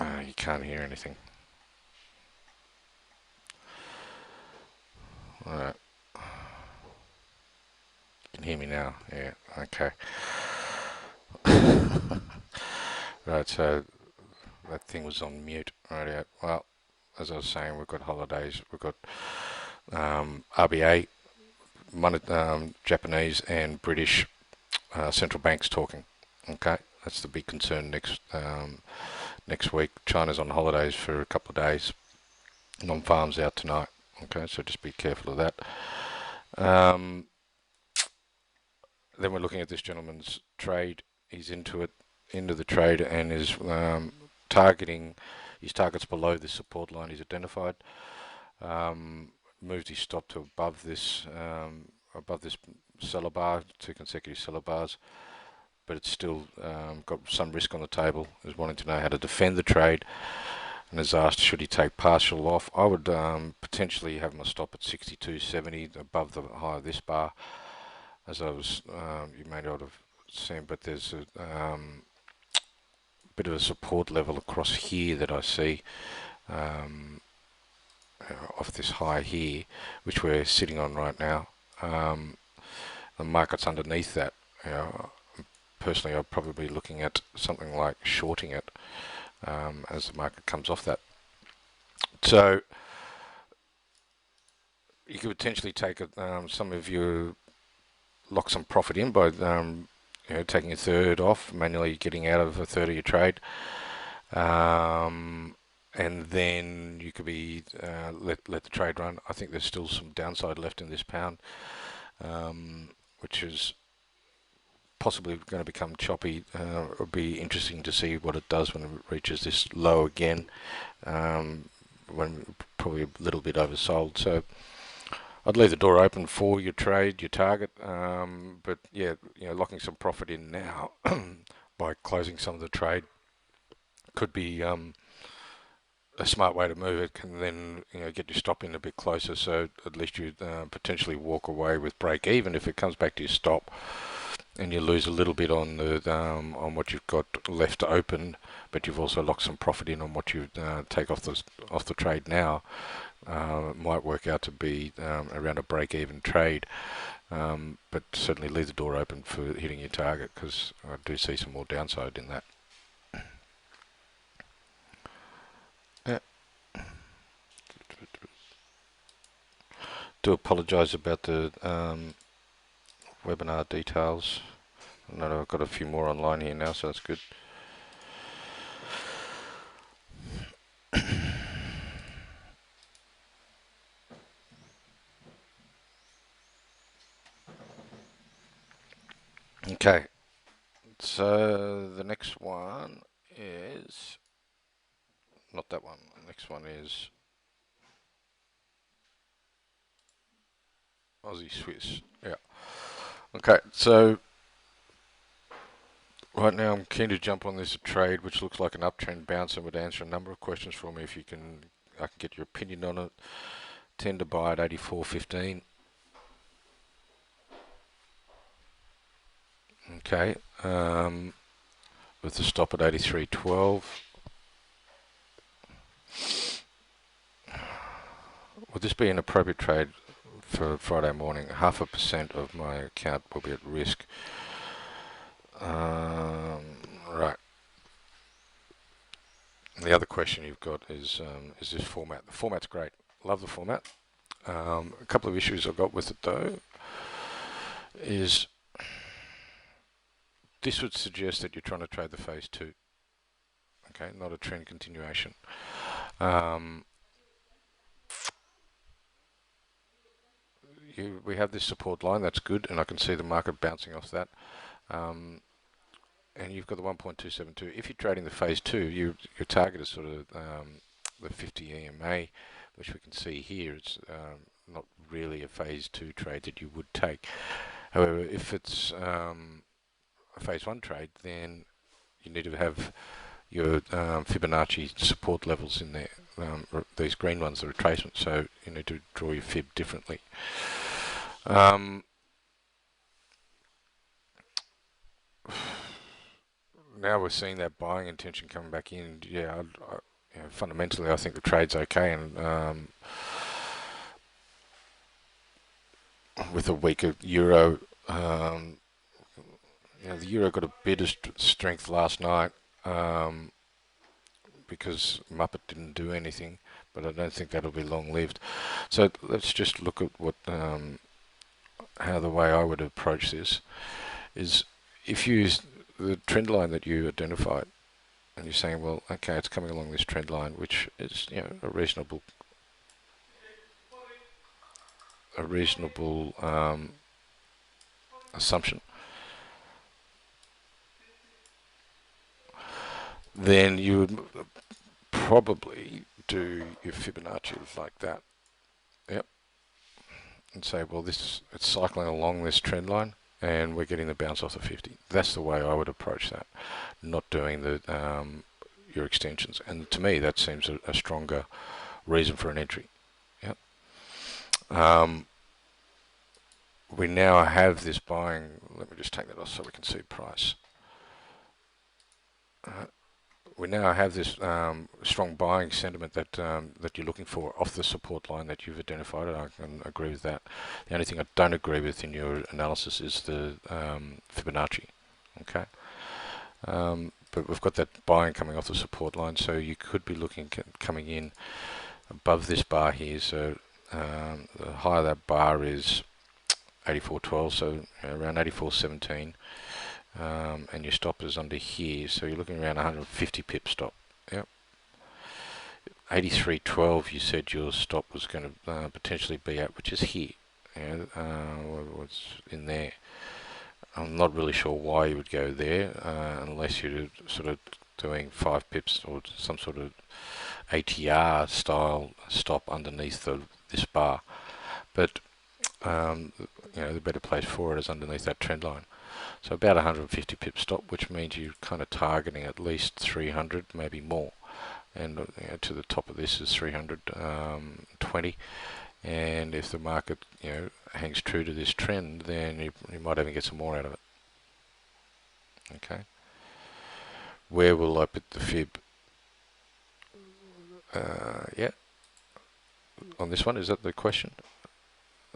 You can't hear anything. Alright, you can hear me now. Yeah, okay. Right, so that thing was on mute. Right, yeah. Well, as I was saying, we've got holidays. We've got RBA, Japanese and British central banks talking. Okay, that's the big concern next week. China's on holidays for a couple of days. Non-farms out tonight. Okay, so just be careful of that. Um, then we're looking at this gentleman's trade. He's into the trade, and is targeting his targets below the support line he's identified. Moved his stop to above this seller bar, two consecutive seller bars, but it's still got some risk on the table. Is wanting to know how to defend the trade, and has asked should he take partial off. I would potentially have my stop at 62.70 above the high of this bar, as I was you may not have seen, but there's a bit of a support level across here that I see. Um, off this high here, which we're sitting on right now. The market's underneath that. You know, personally, I'd probably be looking at something like shorting it as the market comes off that. So you could potentially take some of your lock some profit in by taking a third off, manually getting out of a third of your trade. And then you could be let the trade run. I think there's still some downside left in this pound, which is possibly going to become choppy. It'll be interesting to see what it does when it reaches this low again, when probably a little bit oversold. So I'd leave the door open for your trade, your target, but yeah, locking some profit in now by closing some of the trade could be a smart way to move. It can then get your stop in a bit closer, so at least you potentially walk away with break even if it comes back to your stop, and you lose a little bit on the on what you've got left open, but you've also locked some profit in on what you take off the trade now. It might work out to be around a break even trade, but certainly leave the door open for hitting your target, because I do see some more downside in that. Yeah. Do apologise about the webinar details. I know I've got a few more online here now, so that's good. Okay, so the next one is not that one. The next one is Aussie Swiss. Yeah. Okay, so right now I'm keen to jump on this trade, which looks like an uptrend bounce, and would answer a number of questions for me if you can. I can get your opinion on it. Tend to buy at 84.15. Okay, with the stop at 83.12. Would this be an appropriate trade for Friday morning? 0.5% of my account will be at risk. Right. The other question you've got is this format. The format's great. Love the format. A couple of issues I've got with it though is this would suggest that you're trying to trade the phase two. Okay, not a trend continuation. We have this support line, that's good, and I can see the market bouncing off that. And you've got the 1.272. If you're trading the phase two, your target is sort of the 50 EMA, which we can see here. It's not really a phase two trade that you would take. However, if it's a phase one trade, then you need to have your Fibonacci support levels in there. These green ones are retracements, so you need to draw your fib differently. now we're seeing that buying intention coming back in. Yeah, fundamentally, I think the trade's okay, and with a weaker euro, um, the euro got a bit of strength last night because Muppet didn't do anything, but I don't think that'll be long-lived. So let's just look at what how the way I would approach this is if you use the trend line that you identified, and you're saying, well, okay, it's coming along this trend line, which is a reasonable assumption. Then you would probably do your Fibonacci like that. Yep. And say, well, it's cycling along this trend line, and we're getting the bounce off the 50. That's the way I would approach that, not doing the your extensions. And to me, that seems a stronger reason for an entry. Yep. We now have this buying. Let me just take that off so we can see price. We now have this strong buying sentiment that that you're looking for off the support line that you've identified, and I can agree with that. The only thing I don't agree with in your analysis is the Fibonacci. Okay, but we've got that buying coming off the support line, so you could be looking at coming in above this bar here. So the higher that bar is 84.12, so around 84.17. And your stop is under here, so you're looking around 150 pip stop. Yep. 83.12 you said your stop was going to potentially be at, which is here. What's in there? I'm not really sure why you would go there, unless you're sort of doing 5 pips or some sort of ATR style stop underneath this bar. But the better place for it is underneath that trend line. So about 150 pip stop, which means you're kind of targeting at least 300, maybe more. And to the top of this is 320. And if the market hangs true to this trend, then you might even get some more out of it. Okay. Where will I put the fib? Yeah. On this one, is that the question?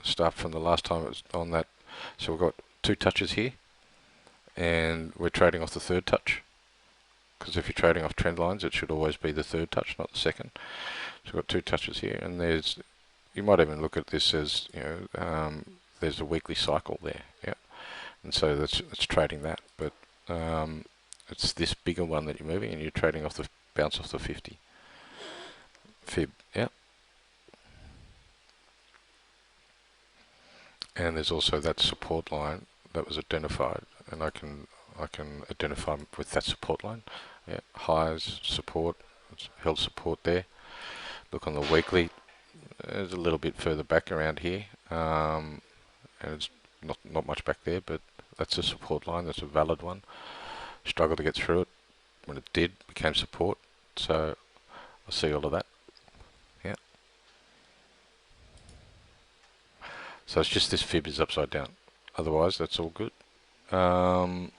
Start from the last time it was on that. So we've got 2 touches here, and we're trading off the 3rd touch, because if you're trading off trend lines, it should always be the 3rd touch, not the 2nd. So we've got 2 touches here, and you might even look at this as there's a weekly cycle there, yeah, and so it's trading that, but it's this bigger one that you're moving, and you're trading off the bounce off the 50 fib, yeah. And there's also that support line that was identified, and I can identify with that support line. Yeah, highs, support, it's held support there. Look on the weekly, there's a little bit further back around here, and it's not much back there, but that's a support line, that's a valid one. Struggled to get through it. When it did, became support, so I see all of that. Yeah. So it's just this fib is upside down. Otherwise, that's all good. Yeah.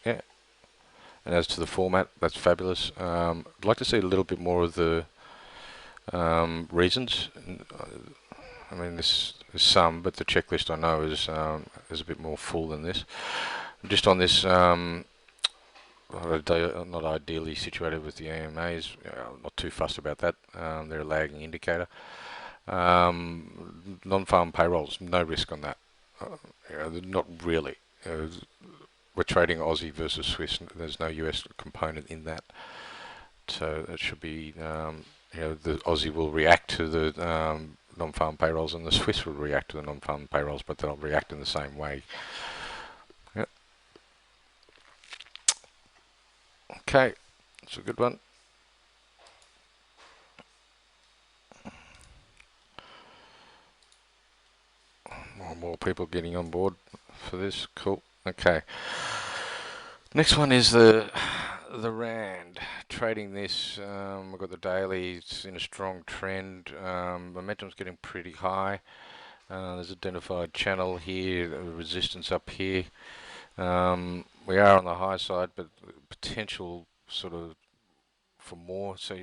And as to the format, that's fabulous. I'd like to see a little bit more of the reasons. I mean, there's some, but the checklist I know is a bit more full than this. Just on this, not ideally situated with the EMAs. I'm not too fussed about that. They're a lagging indicator. Non-farm payrolls, no risk on that. Not really. We're trading Aussie versus Swiss. There's no US component in that, so it should be. The Aussie will react to the non-farm payrolls, and the Swiss will react to the non-farm payrolls, but they'll react in the same way. Yep. Okay, it's a good one. More people getting on board for this. Cool. Okay. Next one is the Rand. Trading this, we've got the daily. It's in a strong trend. Momentum's getting pretty high. There's identified channel here, resistance up here. We are on the high side, but potential sort of for more. So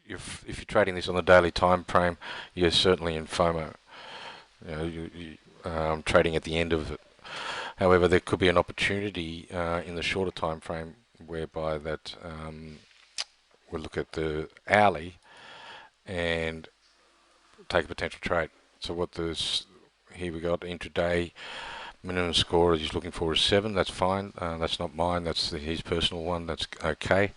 if you're trading this on the daily time frame, you're certainly in FOMO. Trading at the end of it. However, there could be an opportunity in the shorter time frame whereby that we'll look at the hourly and take a potential trade. So what this here we got intraday minimum score he's looking for is 7. That's fine. That's not mine. That's his personal one. That's okay.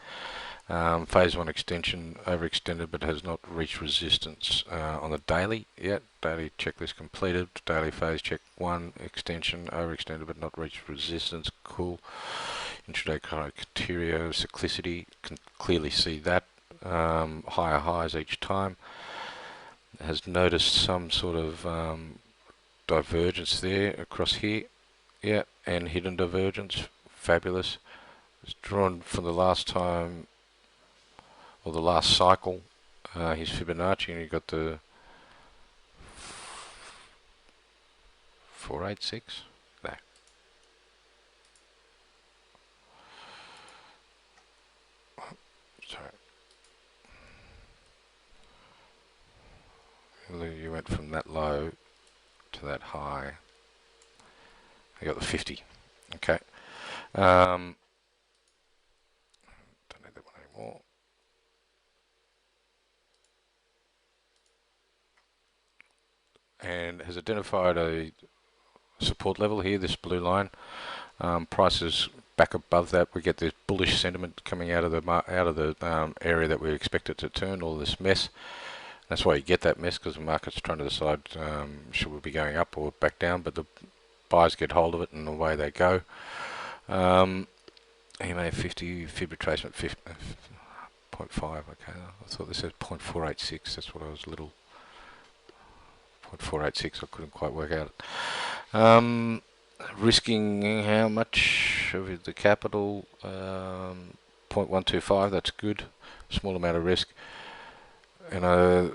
Phase 1 extension overextended but has not reached resistance on the daily yet. Daily checklist completed. Daily phase check 1 extension overextended but not reached resistance. Cool. Intraday criteria cyclicity, can clearly see that. Higher highs each time. Has noticed some sort of divergence there across here. Yeah, and hidden divergence. Fabulous. It's drawn from the last time or the last cycle, his Fibonacci, and you got the 486. No, sorry. You went from that low to that high. You got the 50. Okay. Don't need that one anymore. And has identified a support level here, this blue line. Prices back above that, we get this bullish sentiment coming out of the area that we expect it to turn. All this mess. That's why you get that mess, because the market's trying to decide should we be going up or back down. But the buyers get hold of it and away they go. EMA 50 fib retracement 0.5. Okay, I thought this said 0.486. That's what I was a little 0.486. I couldn't quite work out. Risking how much of the capital? 0.125. That's good. Small amount of risk. And I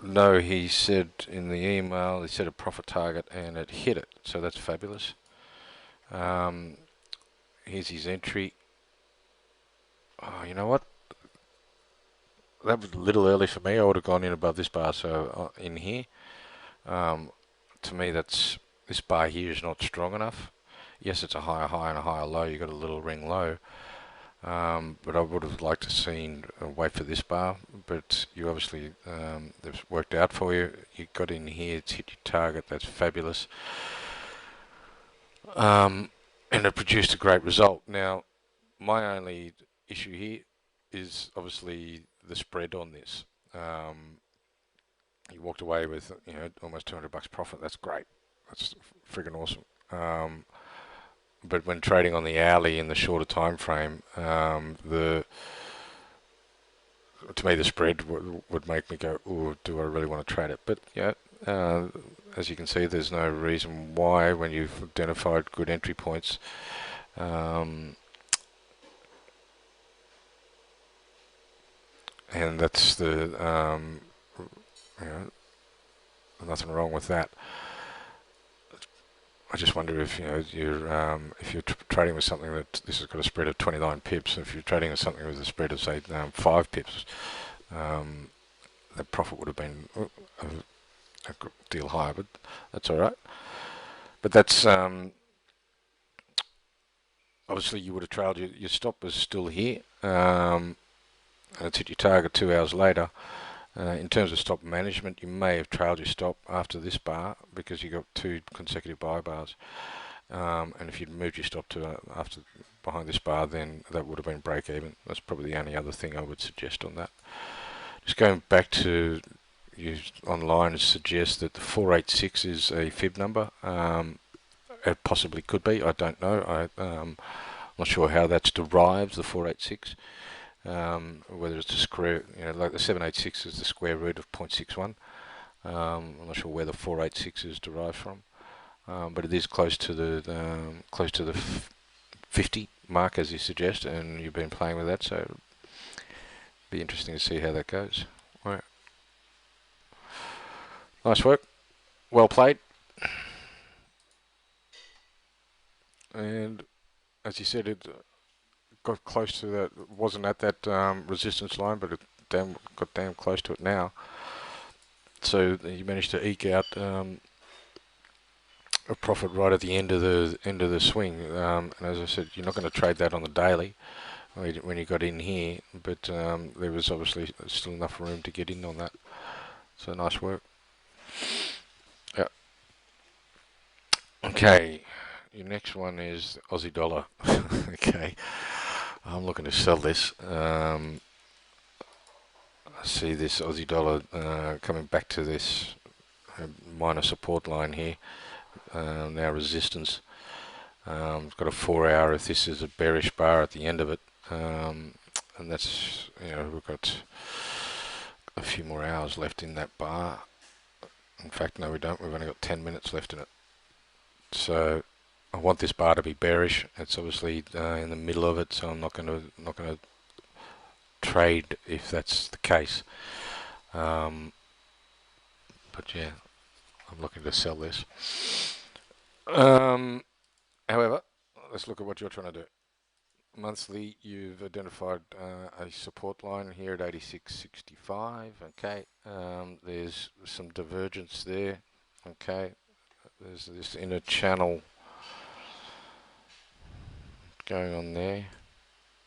know he said in the email, he set a profit target and it hit it. So that's fabulous. Here's his entry. Oh, you know what? That was a little early for me. I would have gone in above this bar. So in here, to me, this bar here is not strong enough. Yes, it's a higher high and a higher low. You got a little ring low. But I would have liked to seen wait for this bar. But you obviously they've worked out for you. You got in here. It's hit your target. That's fabulous. And it produced a great result. Now, my only issue here is obviously the spread on this. You walked away with almost $200 profit. That's great. That's friggin' awesome. But when trading on the hourly in the shorter time frame, to me the spread would make me go, "Oh, do I really want to trade it?" But yeah, as you can see, there's no reason why when you've identified good entry points. And that's nothing wrong with that. I just wonder if you're trading with something that this has got a spread of 29 pips. If you're trading with something with a spread of say 5 pips, the profit would have been a good deal higher. But that's all right. But that's obviously you would have trailed your stop was still here, and it's hit your target 2 hours later. In terms of stop management, you may have trailed your stop after this bar because you got 2 consecutive buy bars. And if you'd moved your stop to after behind this bar, then that would have been break even. That's probably the only other thing I would suggest on that. Just going back to you online, suggests that the 486 is a fib number. It possibly could be. I don't know. I'm not sure how that's derived, the 486. Whether it's a square, like the 786 is the square root of 0.61. I'm not sure where the 486 is derived from, but it is close to the 50 mark as you suggest, and you've been playing with that, so it'll be interesting to see how that goes. All right. Nice work. Well played. and as you said, it got close to that. It wasn't at that resistance line, but it got damn close to it now. So you managed to eke out a profit right at the end of the swing. And as I said, you're not going to trade that on the daily when you got in here, but there was obviously still enough room to get in on that. So nice work. Yeah. Okay. Your next one is Aussie dollar. Okay. I'm looking to sell this. I see this Aussie dollar coming back to this minor support line here. Now resistance. It's got a 4 hour if this is a bearish bar at the end of it. And that's, we've got a few more hours left in that bar. In fact, no, we don't. We've only got 10 minutes left in it. So I want this bar to be bearish. It's obviously in the middle of it, so I'm not going to trade if that's the case. But yeah, I'm looking to sell this. However, let's look at what you're trying to do. Monthly, you've identified a support line here at 86.65. Okay, there's some divergence there. Okay, there's this inner channel going on there.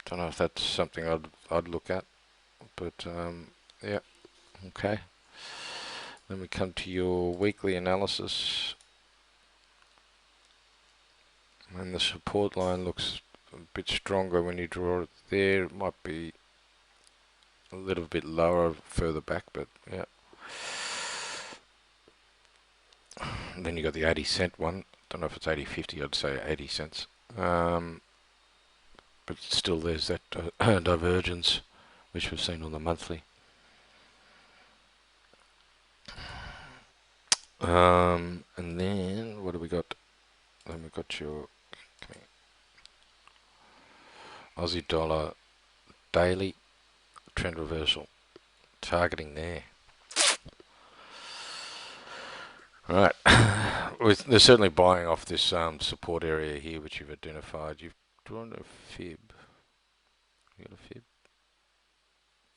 Don't know if that's something I'd look at, but yeah. Okay. Then we come to your weekly analysis, and the support line looks a bit stronger when you draw it there. It might be a little bit lower further back, but yeah. And then you got the 80 cent one. Don't know if it's 80.50. I'd say 80 cents. But still, there's that divergence, which we've seen on the monthly. And then what do we got? Then we've got your Aussie dollar daily trend reversal targeting there. All right, they're certainly buying off this support area here, which you've identified. You've drawn a fib. You got a fib?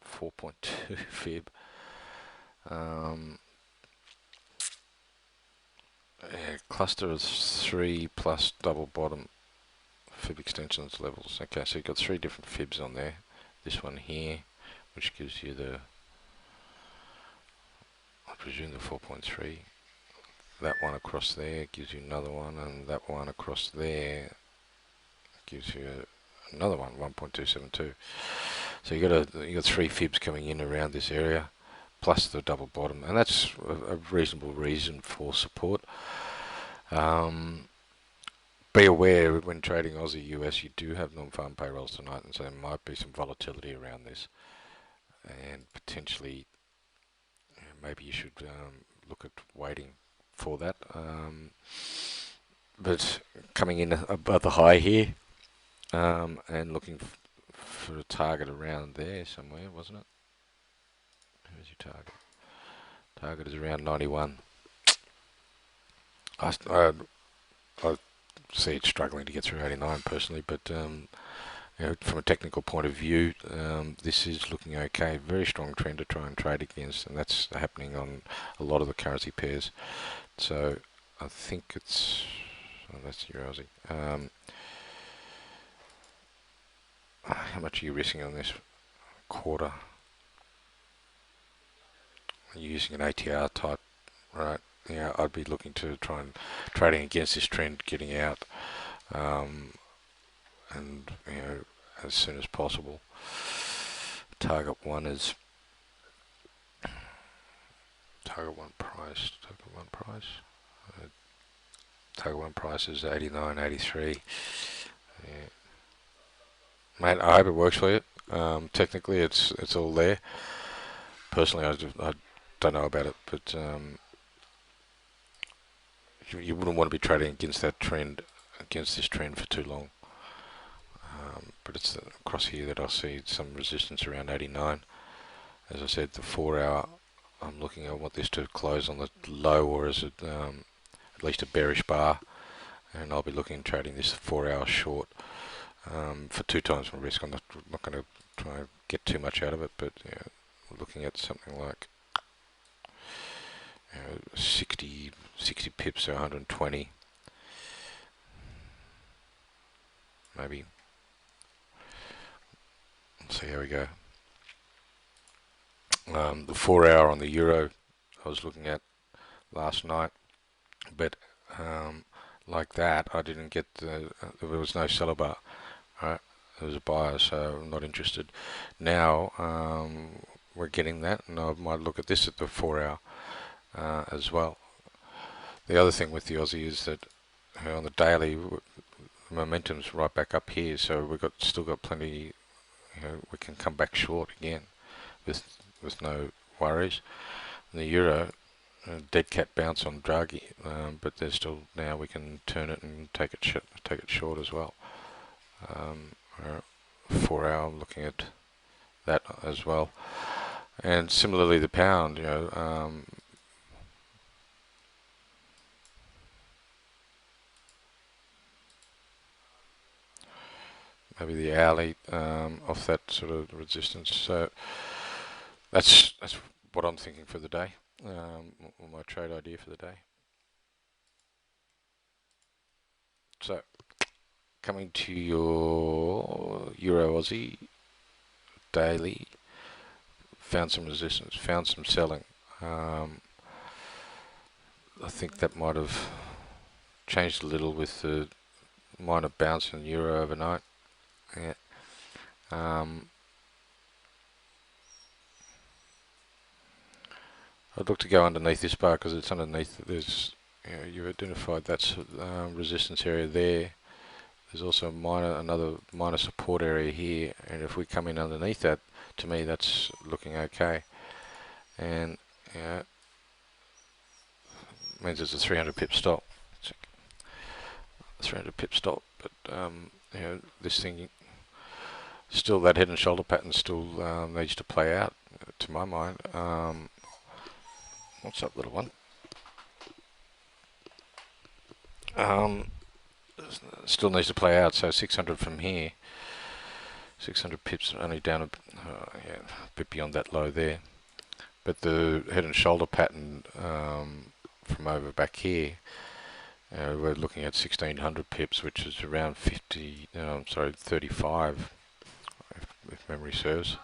4.2 fib. Yeah, cluster of 3 plus double bottom fib extensions levels. Okay, so you've got 3 different fibs on there. This one here, which gives you the, I presume, the 4.3. That one across there gives you another one, and that one across there gives you another one, 1.272. So you got 3 fibs coming in around this area, plus the double bottom, and that's a reasonable reason for support. Be aware when trading Aussie US, you do have non-farm payrolls tonight, and so there might be some volatility around this, and potentially maybe you should look at waiting for that. But coming in above the high here, and looking for a target around there somewhere, wasn't it? Where's your target? Target is around 91. I see it struggling to get through 89 personally, but from a technical point of view, this is looking okay. Very strong trend to try and trade against, and that's happening on a lot of the currency pairs. So I think it's, that's your Aussie. How much are you risking on this quarter? Are you using an ATR type, right? Yeah, I'd be looking to try and trading against this trend, getting out, and as soon as possible. Target one is target one price. Target one price is 89.83. Yeah. Mate, I hope it works for you. Technically, it's all there. Personally, I don't know about it, but you wouldn't want to be trading against that trend, against this trend for too long. But it's across here that I see some resistance around 89. As I said, the 4 hour, I'm looking, I want this to close on the low, or is it at least a bearish bar, and I'll be looking at trading this 4-hour short for 2 times my risk. I'm not going to try and get too much out of it, but we're looking at something like 60 pips, so 120 maybe. Let's see how we go. The 4-hour on the euro I was looking at last night, but like that I didn't get there was no seller bar. Right, there was a buyer, so I'm not interested. Now we're getting that, and I might look at this at the 4-hour as well. The other thing with the Aussie is that on the daily, momentum's right back up here, so we've still got plenty. We can come back short again with no worries. And the euro, dead cat bounce on Draghi, but there's still now we can turn it and take it short as well. 4-hour, I'm looking at that as well, and similarly the pound. Maybe the hourly off that sort of resistance. So that's what I'm thinking for the day. My trade idea for the day. So coming to your Euro Aussie daily, found some resistance, found some selling. I think that might have changed a little with the minor bounce in the euro overnight. Yeah. I'd look to go underneath this bar because it's underneath. There's, you've identified that's resistance area there. There's also another minor support area here, and if we come in underneath that, to me that's looking okay. And means it's a 300 pip stop. 300 pip stop, but this thing still, that head and shoulder pattern still needs to play out, to my mind. What's up, little one? Still needs to play out, so 600 from here. 600 pips, only down a bit beyond that low there. But the head and shoulder pattern from over back here, we're looking at 1600 pips, which is around 35, if memory serves.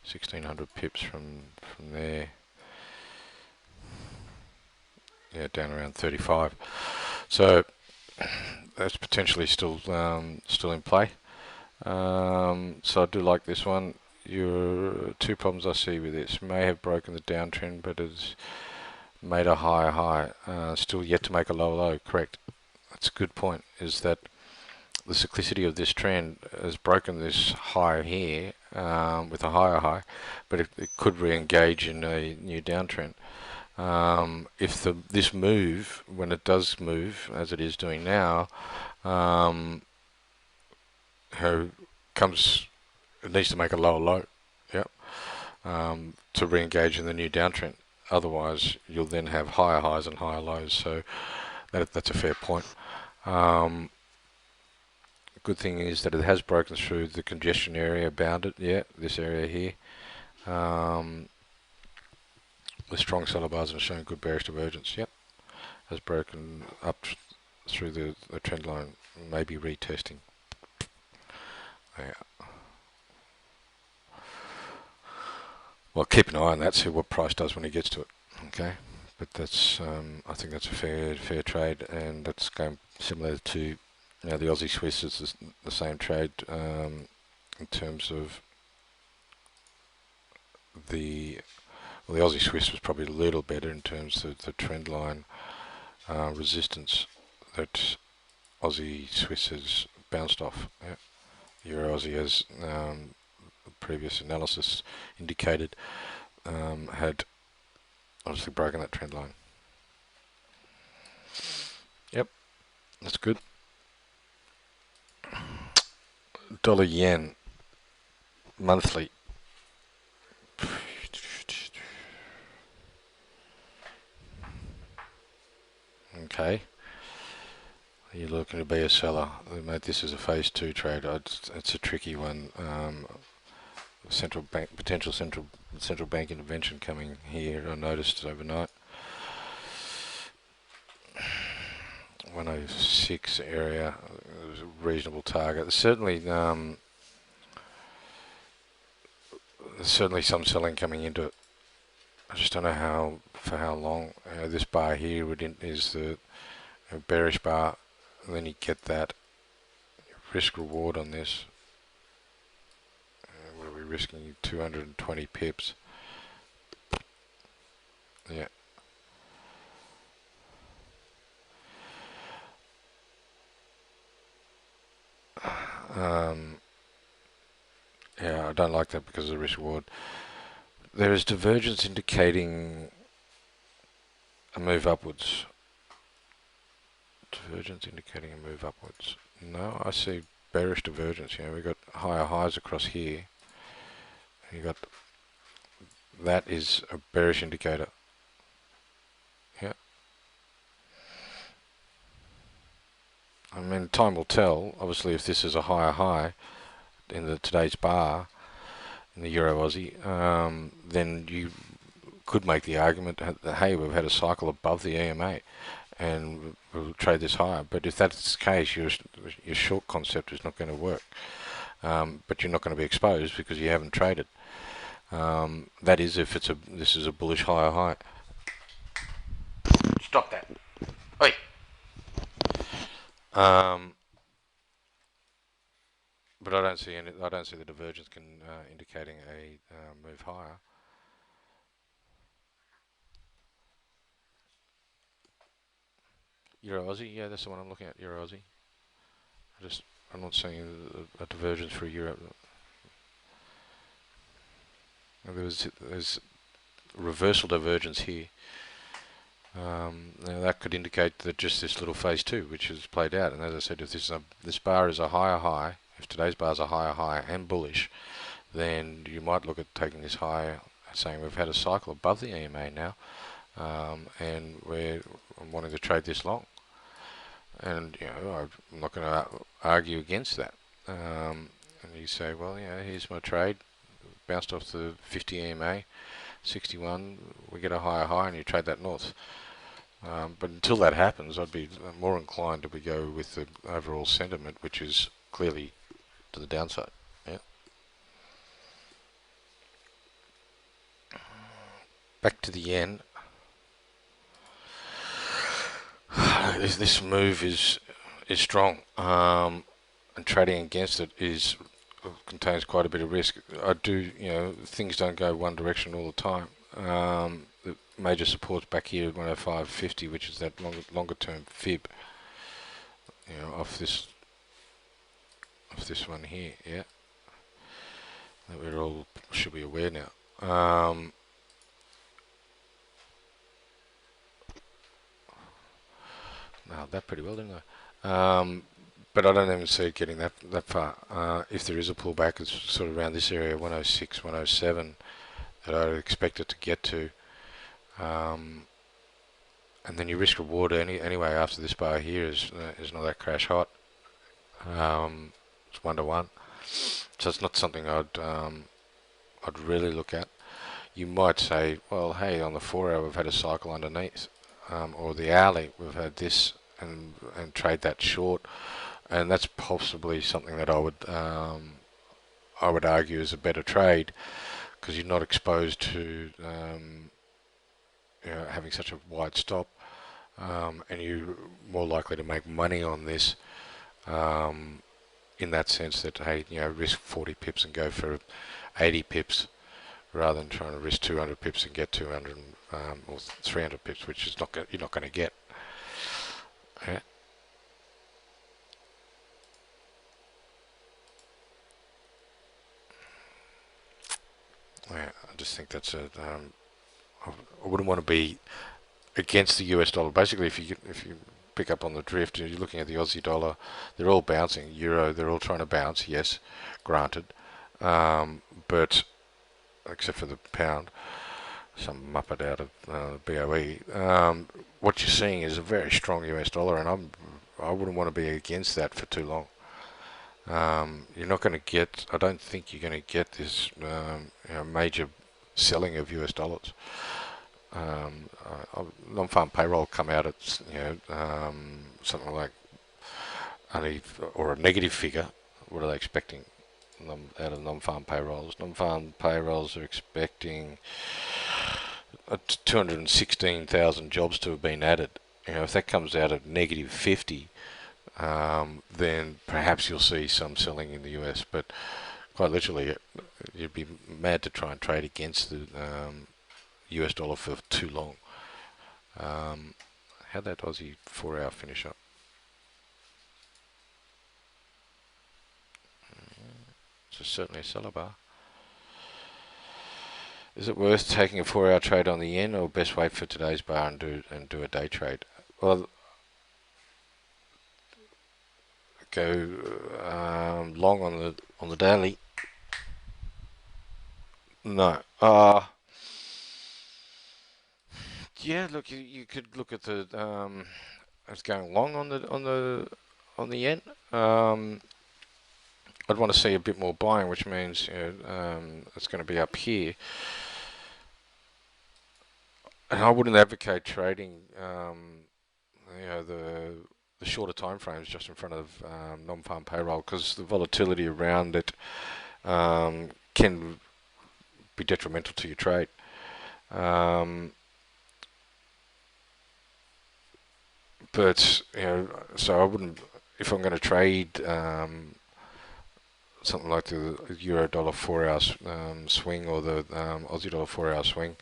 1600 pips from there. Yeah, down around 35. So that's potentially still in play. So I do like this one. Your 2 problems I see with this: may have broken the downtrend, but has made a higher high. Still yet to make a lower low. Correct. That's a good point. Is that the cyclicity of this trend has broken this high here with a higher high, but it could re-engage in a new downtrend. If this move, when it does move, as it is doing now, it needs to make a lower low, to re-engage in the new downtrend. Otherwise, you'll then have higher highs and higher lows. So that's a fair point. Good thing is that it has broken through the congestion area bounded. Yeah, this area here. With strong seller bars and showing good bearish divergence. Yep, has broken up through the trend line, maybe retesting. Yeah. Well, keep an eye on that. See what price does when he gets to it. Okay, but that's I think that's a fair trade, and that's going similar to the Aussie Swiss is the same trade in terms of the Aussie Swiss was probably a little better in terms of the trend line resistance that Aussie Swiss has bounced off. Yeah. Euro Aussie, as previous analysis indicated, had obviously broken that trend line. Yep, that's good. Dollar yen monthly. Okay. You're looking to be a seller. Mate, this is a phase two trade. It's a tricky one. Central bank potential central bank intervention coming here. I noticed overnight. 106 area was a reasonable target. There's certainly some selling coming into it. I just don't know for how long. This bar here is the bearish bar, and then you get that risk reward on this. What are we risking? 220 pips. Yeah. Yeah, I don't like that because of the risk reward. There is divergence indicating a move upwards. Divergence indicating a move upwards. No, I see bearish divergence. We've got higher highs across here. You got that is a bearish indicator. Yeah. I mean, time will tell. Obviously, if this is a higher high in today's bar in the Euro Aussie, then you could make the argument that hey, we've had a cycle above the EMA, and we'll trade this higher. But if that's the case, your short concept is not going to work. But you're not going to be exposed because you haven't traded. That is if this is a bullish higher high. Stop that. Oi. But I don't see the divergence indicating a move higher. Euro Aussie, yeah, that's the one I'm looking at. Euro Aussie. I'm not seeing a divergence for Euro. There's reversal divergence here. Now that could indicate that just this little phase two, which has played out, and as I said, if this bar is a higher high, if today's bar is a higher high and bullish, then you might look at taking this high, saying we've had a cycle above the EMA now, and we're wanting to trade this long. And I'm not going to argue against that. And you say, well, here's my trade, bounced off the 50 EMA, 61, we get a higher high, and you trade that north. But until that happens, I'd be more inclined to go with the overall sentiment, which is clearly to the downside. Yeah. Back to the yen. This move is strong, and trading against it contains quite a bit of risk. Things don't go one direction all the time. The major support's back here at 105.50, which is that longer term fib. Off this one here, yeah. That we all should be aware now. Nailed that pretty well, didn't I? But I don't even see it getting that far. If there is a pullback, it's sort of around this area, 106, 107, that I'd expect it to get to. And then your risk reward anyway after this bar here is not that crash hot. It's 1-to-1, so it's not something I'd really look at. You might say, well, hey, on the 4-hour we've had a cycle underneath, or the hourly we've had this, and trade that short, and that's possibly something that I would argue is a better trade because you're not exposed to having such a wide stop, and you're more likely to make money on this. In that sense that, hey, risk 40 pips and go for 80 pips rather than trying to risk 200 pips and get 200 or 300 pips, which is you're not going to get. Yeah. Yeah, I just think that's I wouldn't want to be against the US dollar. Basically, if you pick up on the drift, you're looking at the Aussie dollar, they're all bouncing. Euro, they're all trying to bounce. Yes, granted, but except for the pound, some muppet out of BOE. What you're seeing is a very strong US dollar, and I'm I wouldn't want to be against that for too long. You're not going to get. I don't think you're going to get this major selling of US dollars. Non-farm payroll come out at something like only or a negative figure. What are they expecting out of non-farm payrolls? Non-farm payrolls are expecting 216,000 jobs to have been added. If that comes out at negative 50, then perhaps you'll see some selling in the US. But quite literally, you'd be mad to try and trade against the US dollar for too long. How'd that Aussie 4-hour finish up? So certainly a seller bar. Is it worth taking a 4-hour trade on the yen, or best wait for today's bar and do a day trade? Well, go long on the daily. No. Yeah. Look, you could look at the it's going long on the yen. I'd want to see a bit more buying, which means it's going to be up here. And I wouldn't advocate trading, the shorter time frames just in front of non-farm payroll, because the volatility around it can be detrimental to your trade. But so I wouldn't, if I'm going to trade something like the euro dollar 4-hour swing, or the Aussie dollar 4-hour swing.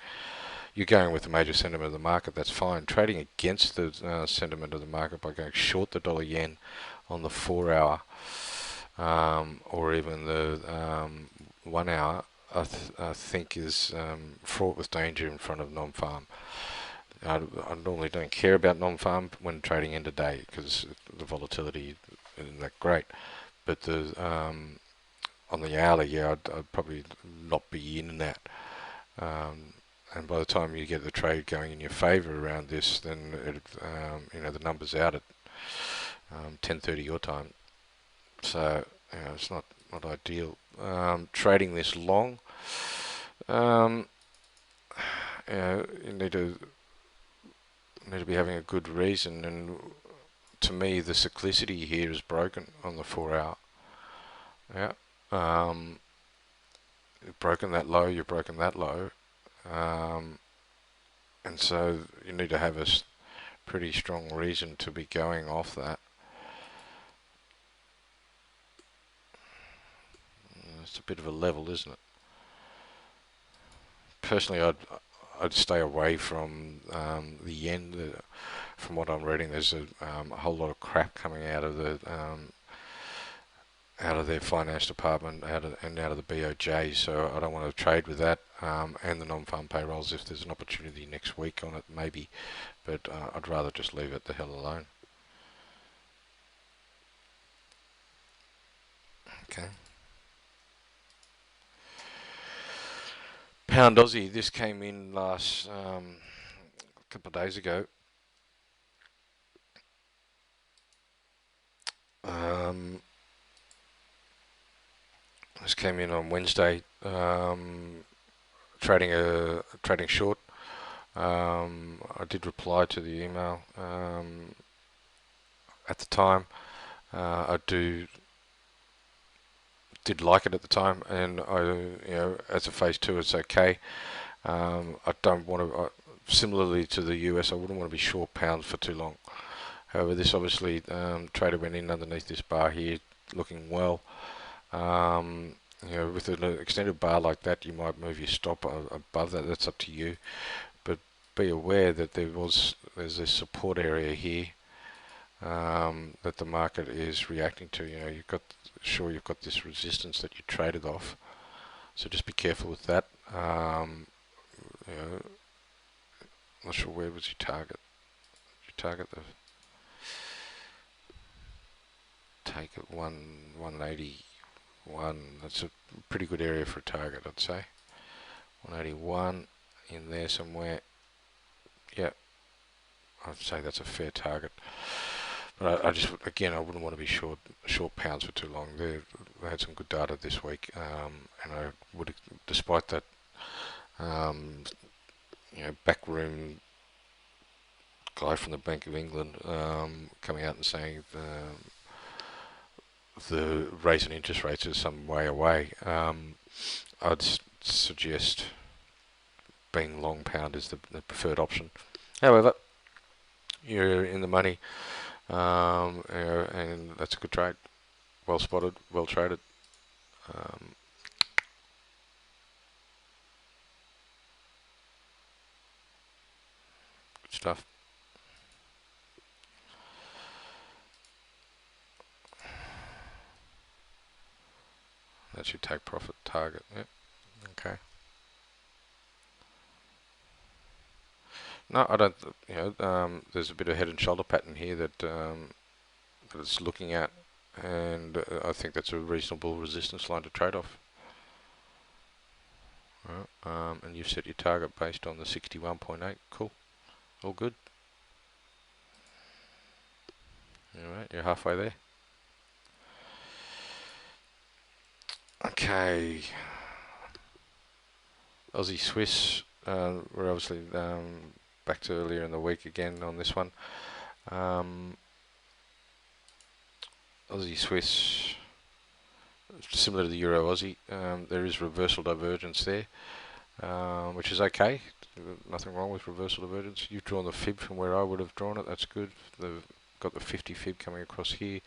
You're going with the major sentiment of the market, that's fine. Trading against the sentiment of the market by going short the dollar yen on the 4-hour or even the 1-hour, I think is fraught with danger in front of non-farm. I normally don't care about non-farm when trading end of day, because the volatility isn't that great. But the on the hourly, yeah, I'd probably not be in that. And by the time you get the trade going in your favour around this, then the number's out at 10:30 your time. So it's not ideal. Trading this long, you need to be having a good reason. And to me, the cyclicity here is broken on the 4-hour. Yeah. You've broken that low. You've broken that low. And so you need to have a pretty strong reason to be going off that. It's a bit of a level, isn't it? Personally, I'd stay away from the yen. From what I'm reading, there's a whole lot of crap coming out of their finance department, out of the BOJ. So I don't want to trade with that, and the non-farm payrolls. If there's an opportunity next week on it, maybe, but I'd rather just leave it the hell alone. Okay. Pound Aussie. This came in last couple of days ago. This came in on Wednesday. Trading short. I did reply to the email at the time. I did like it at the time, and as a phase two, it's okay. I don't want to. Similarly to the US, I wouldn't want to be short pounds for too long. However, this obviously trader went in underneath this bar here, looking well. With an extended bar like that, you might move your stop above that. That's up to you. But be aware that there's this support area here that the market is reacting to. You've got this resistance that you traded off. So just be careful with that. Not sure, where was your target? Did you target the take at 181? That's a pretty good area for a target, I'd say. 181 in there somewhere. Yeah, I'd say that's a fair target. I just, again, I wouldn't want to be short pounds for too long. They had some good data this week, and I would, despite that, um, backroom guy from the Bank of England coming out and saying the raising interest rates is some way away. I'd suggest being long pound is the preferred option. However, you're in the money, and that's a good trade. Well spotted, well traded. Um, Good stuff. That's your take profit target. Yep. Okay. No, I don't. There's a bit of head and shoulder pattern here that it's looking at, and I think that's a reasonable resistance line to trade off. Right. And you've set your target based on the 61.8. Cool. All good. All right. You're halfway there. Okay. Aussie Swiss. We're obviously back to earlier in the week again on this one. Aussie Swiss, similar to the Euro Aussie, there is reversal divergence there, which is okay. Nothing wrong with reversal divergence. You've drawn the fib from where I would have drawn it. That's good. They've got the 50 fib coming across here.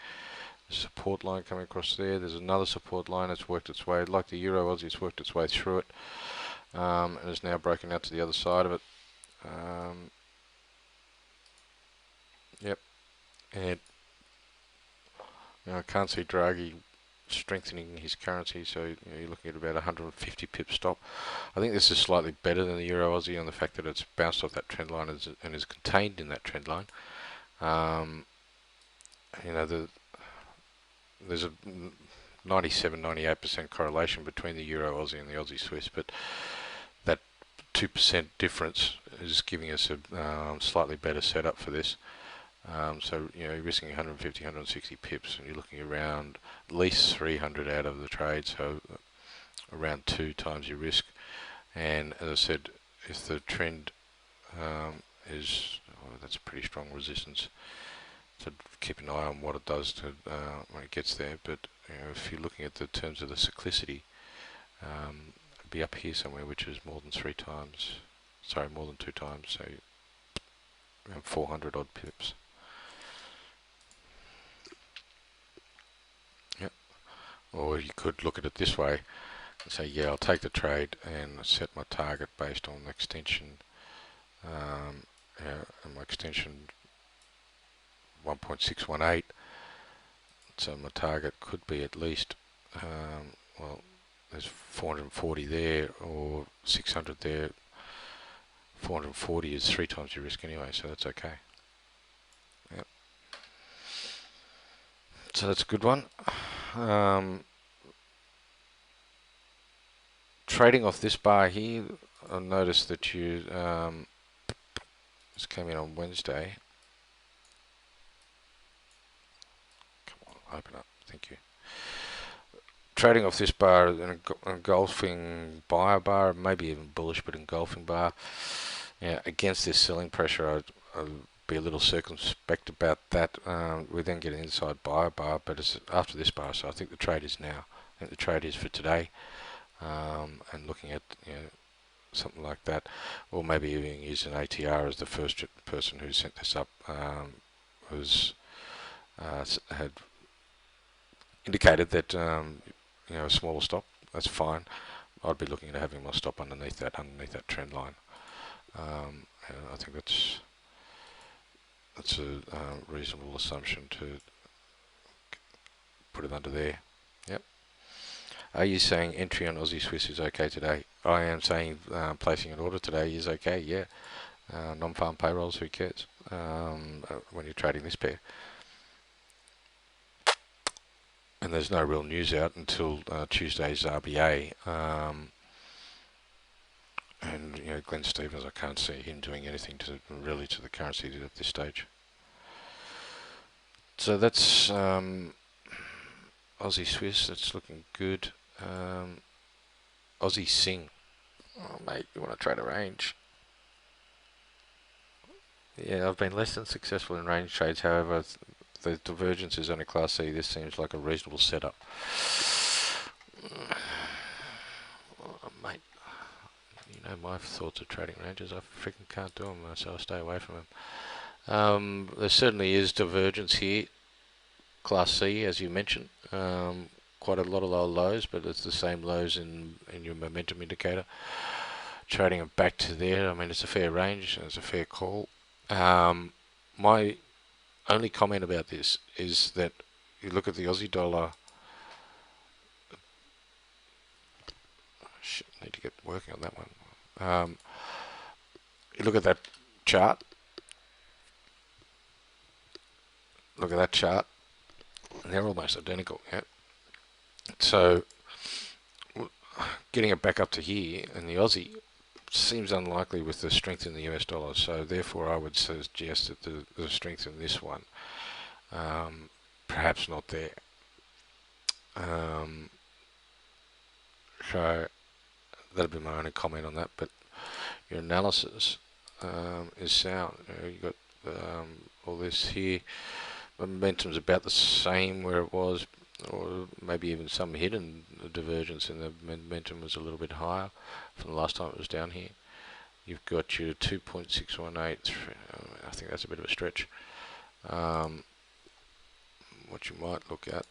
The support line coming across there. There's another support line that's worked its way, like the Euro Aussie, it's worked its way through it, and is now broken out to the other side of it. Yep. And I can't see Draghi strengthening his currency, so you're looking at about 150 pip stop. I think this is slightly better than the Euro Aussie on the fact that it's bounced off that trend line and is contained in that trend line. There's a 97-98% correlation between the Euro Aussie and the Aussie Swiss, but that 2% difference is giving us a slightly better setup for this. So you're risking 150, 160 pips, and you're looking around at least 300 out of the trade, so around 2 times your risk. And as I said, if the trend that's a pretty strong resistance. So keep an eye on what it does to when it gets there. But if you're looking at the terms of the cyclicity, it'd be up here somewhere, which is more than 3 times. Sorry, more than 2 times. So around 400 odd pips. Or you could look at it this way and say, yeah, I'll take the trade and set my target based on the extension, and my extension 1.618. So my target could be at least, there's 440 there or 600 there. 440 is 3 times your risk anyway, so that's okay. Yep. So that's a good one. Trading off this bar here, I noticed that you this came in on Wednesday. Come on, open up. Thank you. Trading off this bar, an engulfing buyer bar, maybe even bullish, but engulfing bar. Against this selling pressure, I'd be a little circumspect about that. We then get an inside buyer bar, but it's after this bar, so I think the trade is now. I think the trade is for today, and looking at something like that, or maybe even using ATR as the first person who sent this up had indicated that a smaller stop, that's fine. I'd be looking at having my stop underneath that trend line. I think that's a reasonable assumption to put it under there. Yep. Are you saying entry on Aussie Swiss is okay today? I am saying placing an order today is okay. Yeah. Non-farm payrolls, who cares? When you're trading this pair. And there's no real news out until Tuesday's RBA. And Glenn Stevens, I can't see him doing anything to the currency at this stage. So that's Aussie Swiss. That's looking good. Aussie Sing. Oh, mate, you want to trade a range? Yeah, I've been less than successful in range trades. However, the divergence is only Class C. This seems like a reasonable setup. Oh, mate, you know my thoughts of trading ranges. I freaking can't do them, so I stay away from them. There certainly is divergence here. Class C, as you mentioned. Quite a lot of low lows, but it's the same lows in your momentum indicator. Trading them back to there, I mean, it's a fair range, it's a fair call. My only comment about this is that you look at the Aussie dollar. Shit, need to get working on that one. You look at that chart. Look at that chart. And they're almost identical. Yeah. So getting it back up to here in the Aussie seems unlikely with the strength in the US dollar. So therefore, I would suggest that the strength in this one, perhaps not there. So that'd be my only comment on that. But your analysis is sound. You got all this here. Momentum's about the same where it was, or maybe even some hidden divergence in the momentum was a little bit higher from the last time it was down here. You've got your 2.618. I think that's a bit of a stretch. What you might look at.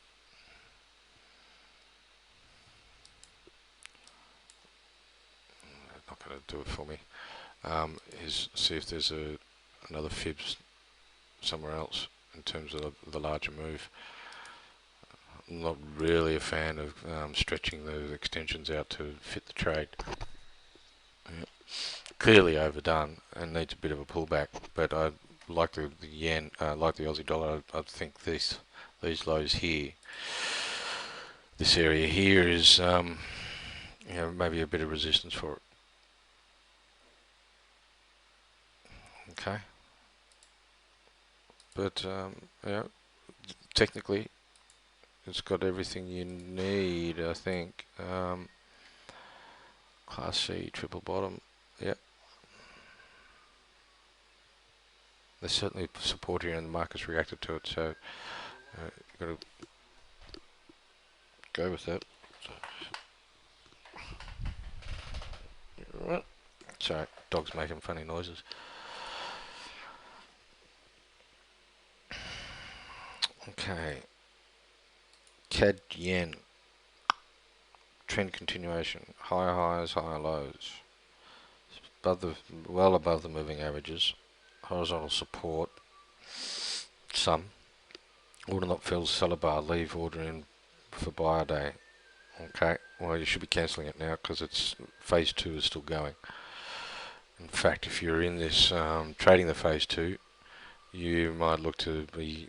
Not going to do it for me. Is see if there's another fibs somewhere else in terms of the larger move. I'm not really a fan of stretching those extensions out to fit the trade. Yeah. Clearly overdone and needs a bit of a pullback, but I like the yen, like the Aussie dollar. I think these lows here, this area here is maybe a bit of resistance for it. Okay, but technically it's got everything you need, I think. Class C, triple bottom. Yep. There's certainly support here and the market's reacted to it, so you've got to go with that. Sorry, dog's making funny noises. Okay. CAD yen. Trend continuation. Higher highs, higher lows. Well above the moving averages. Horizontal support. Some. Order not fills, seller bar, leave order in for buyer day. Okay, well you should be cancelling it now because it's phase 2 is still going. In fact, if you're in this trading the phase 2, you might look to be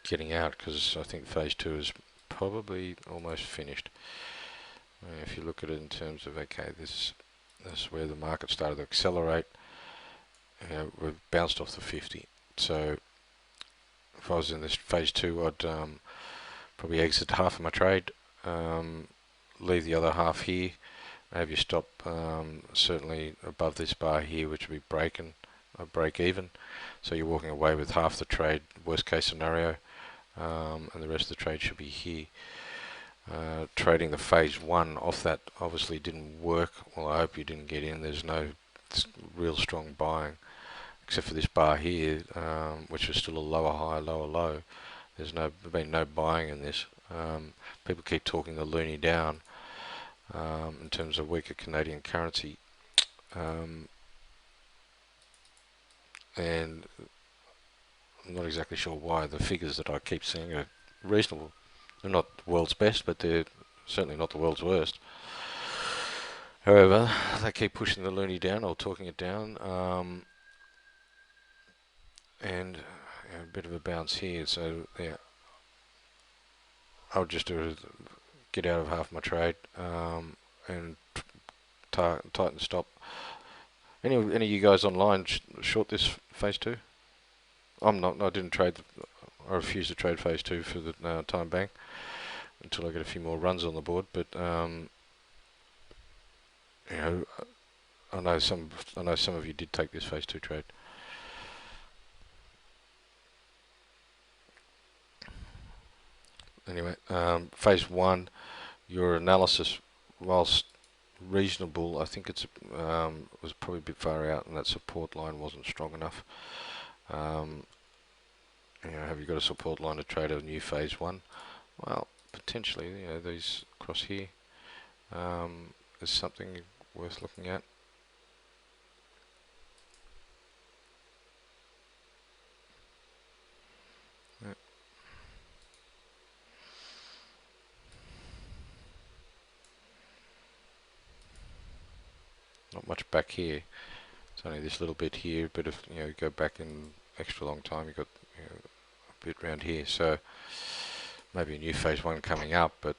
getting out because I think phase 2 is probably almost finished. If you look at it in terms of, okay, this is where the market started to accelerate. We've bounced off the 50. So if I was in this phase 2, I'd probably exit half of my trade, leave the other half here, have your stop certainly above this bar here, which would be break even. So you're walking away with half the trade, worst case scenario, and the rest of the trade should be here. Trading the phase 1 off that obviously didn't work. Well, I hope you didn't get in. There's no real strong buying except for this bar here, which is still a lower high, lower low. There's been no buying in this. People keep talking the loonie down in terms of weaker Canadian currency, and I'm not exactly sure why. The figures that I keep seeing are reasonable. They're not the world's best, but they're certainly not the world's worst. However, they keep pushing the loonie down or talking it down, and a bit of a bounce here. So yeah, I'll just get out of half my trade and tighten stop. Any of you guys online short this phase 2? I'm not. I didn't trade. I refuse to trade phase 2 for the time bank until I get a few more runs on the board. But you know, I know some of you did take this phase 2 trade. Anyway, phase 1, your analysis, whilst reasonable, I think it's was probably a bit far out, and that support line wasn't strong enough. Have you got a support line to trade a new phase 1? Well, potentially. These across here is something worth looking at. Yeah. Not much back here. It's only this little bit here, but if you go back in extra long time, you've got a bit around here. So maybe a new phase 1 coming up, but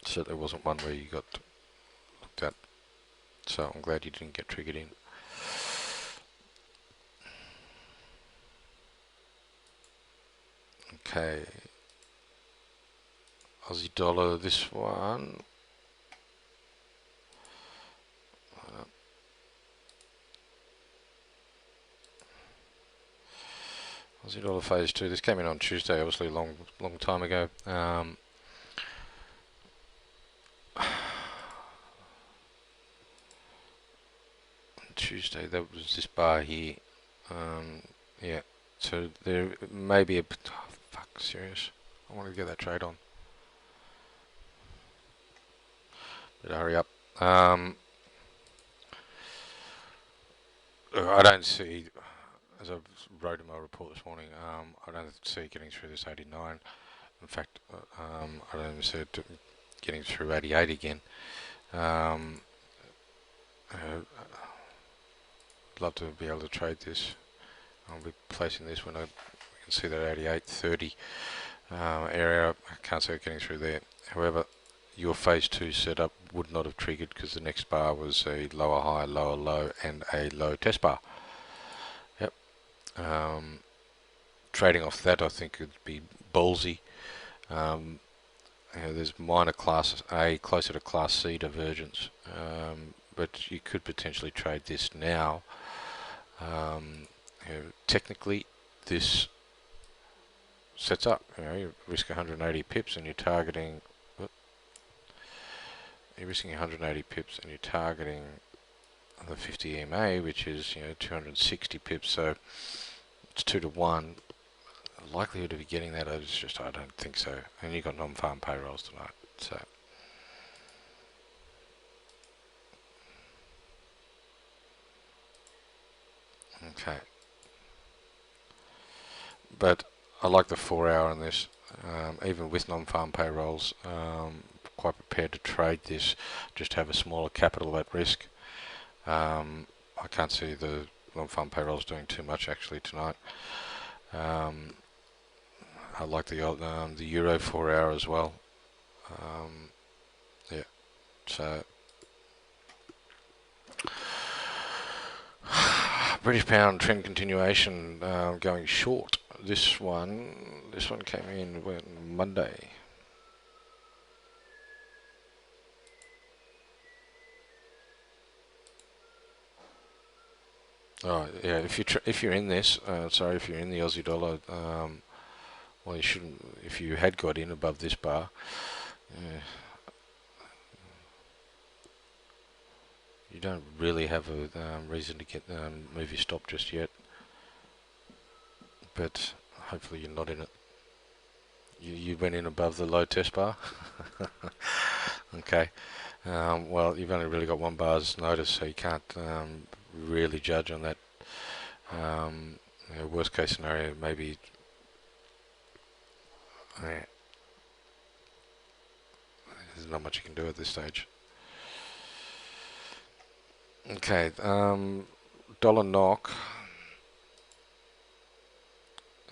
certainly wasn't one where you got looked at. So I'm glad you didn't get triggered in. Okay, Aussie dollar, this one. Aussie dollar phase 2. This came in on Tuesday, obviously a long time ago. Tuesday, that was this bar here. Yeah, so there may be a... Oh, fuck, serious. I want to get that trade on. But hurry up. I don't see, as I wrote in my report this morning, I don't see it getting through this 89. In fact, I don't even see it getting through 88 again. I'd love to be able to trade this. I'll be placing this when I can see that 88.30 area. I can't see it getting through there. However, your phase 2 setup would not have triggered because the next bar was a lower high, lower low, and a low test bar. Yep. Trading off that, I think, would be ballsy. There's minor class A closer to class C divergence, but you could potentially trade this now. Technically, this sets up. You risk 180 pips, and you're targeting. You're risking 180 pips, and you're targeting the 50 EMA, which is 260 pips. So it's 2 to 1. The likelihood of you getting that is just, I don't think so. And you've got non-farm payrolls tonight, so. Okay. But I like the 4 hour on this, even with non-farm payrolls. Quite prepared to trade this, just have a smaller capital at risk. I can't see the non-farm payrolls doing too much actually tonight. I like the Euro 4 hour as well. Yeah, so British pound trend continuation, going short. This one came in Monday. Oh yeah, if you're in this, if you're in the Aussie dollar, well, you shouldn't. If you had got in above this bar, you don't really have a reason to get move your stop just yet. But hopefully you're not in it. You went in above the low test bar. Okay. Well, you've only really got one bar's notice, so you can't really judge on that. Worst case scenario, maybe. Yeah, there's not much you can do at this stage. Okay, dollar knock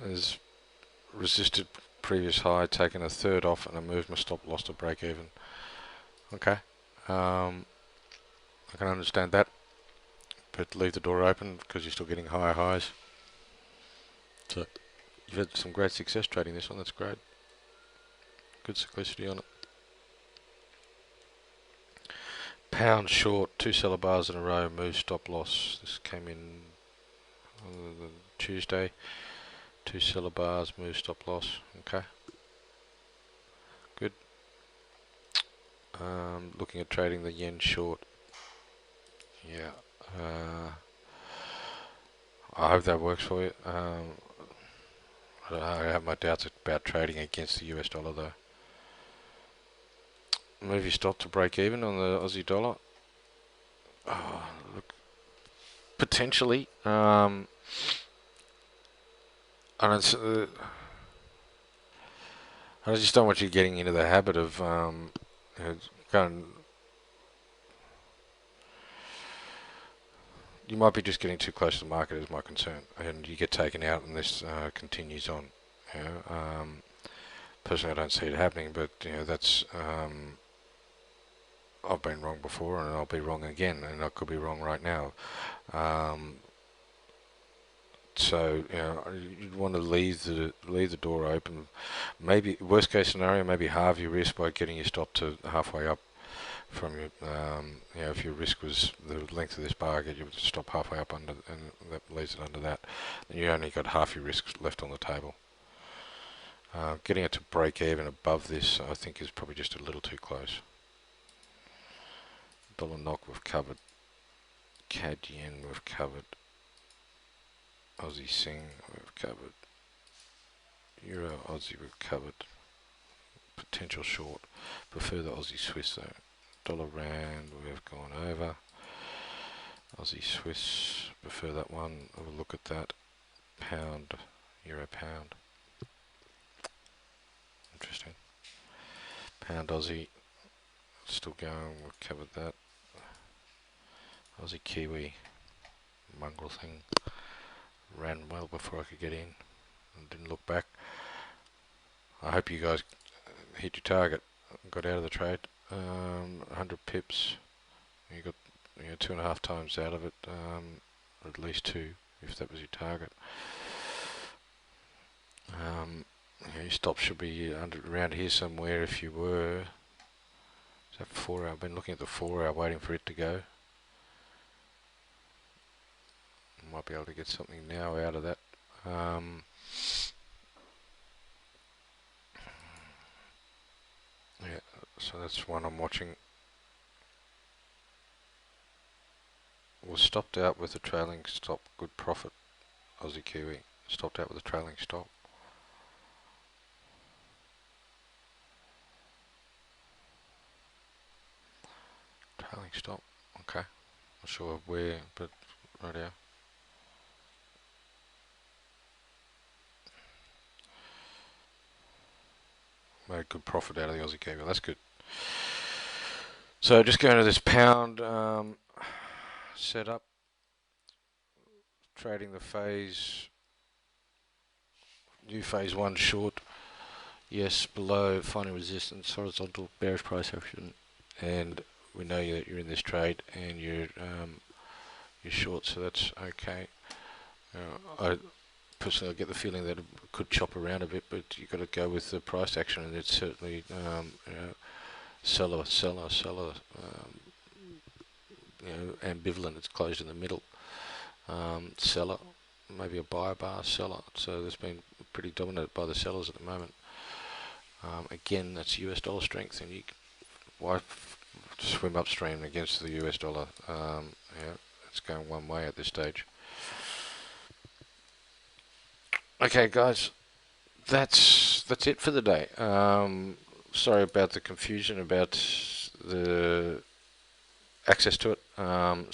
has resisted previous high, taken a third off, and I moved my stop loss to break even. Okay, I can understand that, but leave the door open because you're still getting higher highs. So You've had some great success trading this one. That's great. Good cyclicity on it. Pound short, 2 seller bars in a row, move stop loss. This came in on Tuesday. 2 seller bars, move stop loss. Okay, good. Looking at trading the yen short. Yeah. I hope that works for you. I have my doubts about trading against the US dollar though. Move your stop to break even on the Aussie dollar. Oh, look, potentially. I don't. I just don't want you getting into the habit of going. You might be just getting too close to the market, is my concern, and you get taken out, and this continues on. You know, personally, I don't see it happening, but that's. I've been wrong before, and I'll be wrong again, and I could be wrong right now. Um, So you'd want to leave the door open. Maybe worst case scenario, maybe halve your risk by getting your stop to halfway up from your. If your risk was the length of this bar, get your stop halfway up under, and that leaves it under that. Then you only got half your risk left on the table. Getting it to break even above this, I think, is probably just a little too close. Dollar knock we've covered. CAD yen we've covered. Aussie Sing we've covered. Euro Aussie we've covered. Potential short. Prefer the Aussie Swiss though. Dollar Rand we've gone over. Aussie Swiss, prefer that one. Have a look at that. Pound, Euro Pound. Interesting. Pound Aussie, still going. We've covered that. Aussie Kiwi, mongrel thing. Ran well before I could get in and didn't look back. I hope you guys hit your target. Got out of the trade. 100 pips. You got 2.5 times out of it. Or at least 2 if that was your target. Your stop should be around here somewhere if you were. Is that 4 hour? I've been looking at the 4 hour waiting for it to go. Might be able to get something now out of that. Yeah, so that's one I'm watching. Was stopped out with a trailing stop. Good profit. Aussie Kiwi. Stopped out with a trailing stop. Trailing stop. Okay. Not sure where, but right here. Made a good profit out of the Aussie Kiwi. That's good. So just going to this pound setup. Trading the phase. New phase 1 short. Yes, below final resistance, horizontal bearish price action, and we know that you're in this trade and you're short, so that's okay. I personally get the feeling that it could chop around a bit, but you've got to go with the price action, and it's certainly seller, ambivalent. It's closed in the middle. Seller, maybe a buyer bar seller. So there's been pretty dominated by the sellers at the moment. Again, that's US dollar strength, and why swim upstream against the US dollar? It's going one way at this stage. Okay, guys, that's it for the day. Sorry about the confusion about the access to it.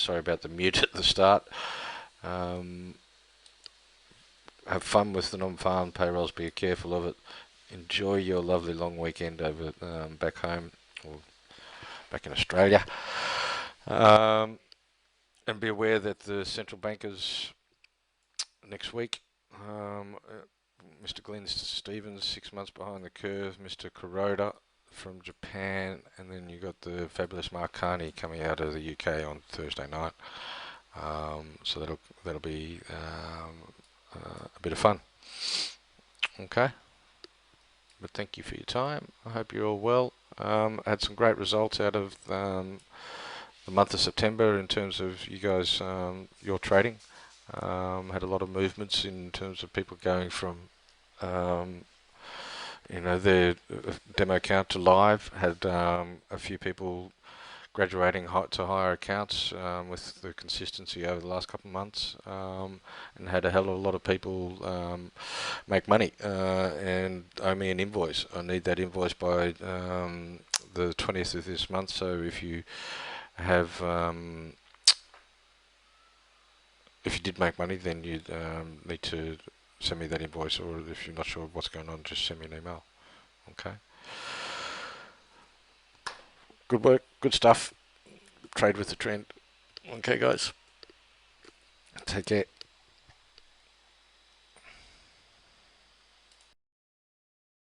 Sorry about the mute at the start. Have fun with the non-farm payrolls. Be careful of it. Enjoy your lovely long weekend over back home or back in Australia. And be aware that the central bankers next week, Mr. Glenn Stevens, 6 months behind the curve, Mr. Kuroda from Japan, and then you got the fabulous Mark Carney coming out of the UK on Thursday night. So that'll be a bit of fun. Okay. But thank you for your time. I hope you're all well. I had some great results out of the month of September in terms of you guys, your trading. Had a lot of movements in terms of people going from, um, their demo account to live. Had a few people graduating to higher accounts with the consistency over the last couple of months, and had a hell of a lot of people make money and owe me an invoice. I need that invoice by the 20th of this month. So have if you did make money, then you need to send me that invoice, or if you're not sure what's going on, just send me an email. Okay. Good work. Good stuff. Trade with the trend. Okay, guys. Take care.